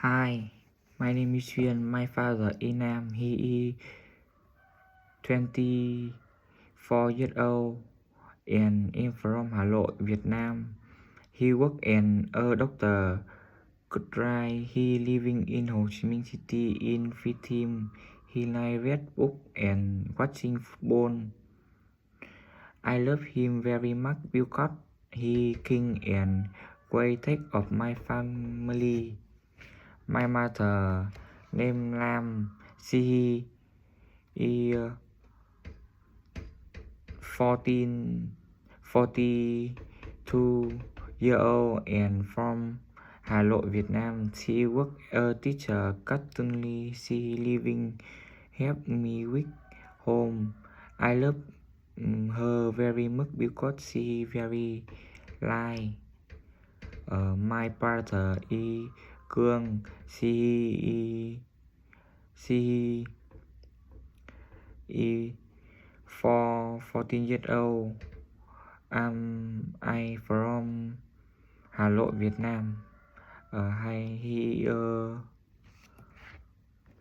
Hi, my name is Xuyen. My father is Nam. He is 24 years old and is from Hà Nội, Vietnam. He works as a doctor. Good right. He living in Ho Chi Minh City in Vietnam. He like read books and watching football. I love him very much because he king and great take of my family. My mother named Lam. She is 42 years old and from Hà Nội, Vietnam. She works as a teacher. Currently, she living help me with home. I love her very much because she very like my brother is Cương. She is 14 years old. I from Hà Nội, Vietnam. He